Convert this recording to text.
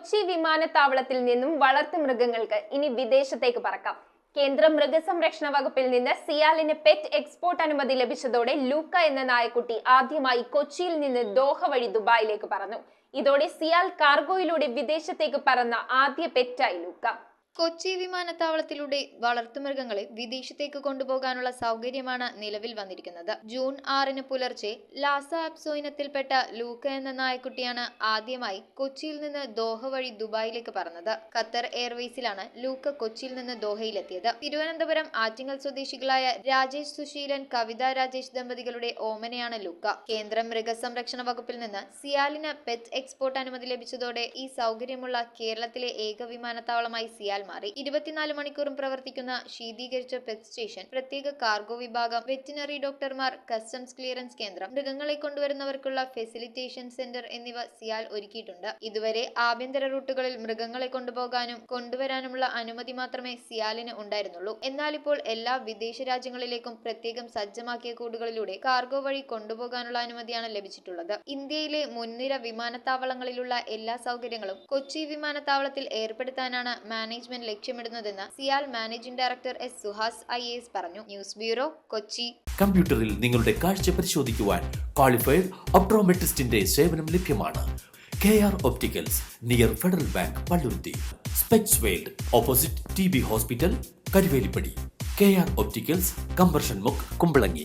കൊച്ചി വിമാനത്താവളത്തിൽ നിന്നും വളർത്തുമൃഗങ്ങൾക്ക് ഇനി വിദേശത്തേക്ക് പറക്കാം. കേന്ദ്ര മൃഗസംരക്ഷണ വകുപ്പിൽ നിന്ന് സിയാലിന് പെറ്റ് എക്സ്പോർട്ട് അനുമതി ലഭിച്ചതോടെ ലൂക്ക എന്ന നായക്കുട്ടി ആദ്യമായി കൊച്ചിയിൽ നിന്ന് ദോഹ വഴി ദുബായിലേക്ക് പറന്നു. ഇതോടെ സിയാൽ കാർഗോയിലൂടെ വിദേശത്തേക്ക് പറന്ന ആദ്യ പെറ്റായി ലൂക്ക. കൊച്ചി വിമാനത്താവളത്തിലൂടെ വളർത്തുമൃഗങ്ങളെ വിദേശത്തേക്ക് കൊണ്ടുപോകാനുള്ള സൗകര്യമാണ് നിലവിൽ വന്നിരിക്കുന്നത്. ജൂൺ 6 പുലർച്ചെ ലാസ ആപ്സോ ഇനത്തിൽപ്പെട്ട ലൂക്ക എന്ന നായക്കുട്ടിയാണ് ആദ്യമായി കൊച്ചിയിൽ നിന്ന് ദോഹ വഴി ദുബായിലേക്ക് പറന്നത്. ഖത്തർ എയർവേസിലാണ് ലൂക്ക കൊച്ചിയിൽ നിന്ന് ദോഹയിലെത്തിയത്. തിരുവനന്തപുരം ആറ്റിങ്ങൽ സ്വദേശികളായ രാജേഷ് സുശീലൻ, കവിത രാജേഷ് ദമ്പതികളുടെ ഓമനയാണ് ലൂക്ക. കേന്ദ്ര മൃഗസംരക്ഷണ വകുപ്പിൽ നിന്ന് സിയാലിന് പെറ്റ് എക്സ്പോർട്ട് അനുമതി ലഭിച്ചതോടെ ഈ സൗകര്യമുള്ള കേരളത്തിലെ ഏക വിമാനത്താവളമായി സിയാൽ മാറി. 24 മണിക്കൂറും പ്രവർത്തിക്കുന്ന ശീതീകരിച്ച പെറ്റ് സ്റ്റേഷൻ, പ്രത്യേക കാർഗോ വിഭാഗം, വെറ്റിനറി ഡോക്ടർമാർ, കസ്റ്റംസ് ക്ലിയറൻസ് കേന്ദ്രം, മൃഗങ്ങളെ കൊണ്ടുവരുന്നവർക്കുള്ള ഫെസിലിറ്റേഷൻ സെന്റർ എന്നിവ സിയാൽ ഒരുക്കിയിട്ടുണ്ട്. ഇതുവരെ ആഭ്യന്തര റൂട്ടുകളിൽ മൃഗങ്ങളെ കൊണ്ടുപോകാനും കൊണ്ടുവരാനുമുള്ള അനുമതി മാത്രമേ സിയാലിന് ഉണ്ടായിരുന്നുള്ളൂ. എന്നാൽ ഇപ്പോൾ എല്ലാ വിദേശ രാജ്യങ്ങളിലേക്കും പ്രത്യേകം സജ്ജമാക്കിയ കൂടുകളിലൂടെ കാർഗോ വഴി കൊണ്ടുപോകാനുള്ള അനുമതിയാണ് ലഭിച്ചിട്ടുള്ളത്. ഇന്ത്യയിലെ മുൻനിര വിമാനത്താവളങ്ങളിലുള്ള എല്ലാ സൗകര്യങ്ങളും കൊച്ചി വിമാനത്താവളത്തിൽ ഏർപ്പെടുത്താനാണ് മാനേജ്മെന്റ് ലക്ഷ്യമിടുന്നതെന്ന് CIAL managing director S Suhas IAS പറഞ്ഞു. News bureau, Kochi. കമ്പ്യൂട്ടറിൽ നിങ്ങളുടെ കാഴ്ച പരിശോധിക്കുവാൻ ക്വാളിഫൈഡ് ഒപ്ട്രോമെട്രിസ്റ്റിന്റെ സേവനം ലഭ്യമാണ്. KR opticals, near federal bank, Palluruthy. Specs world, opposite TB hospital, Karuvelippady. KR opticals, combustion മുക്ക്, കുമ്പളങ്ങി.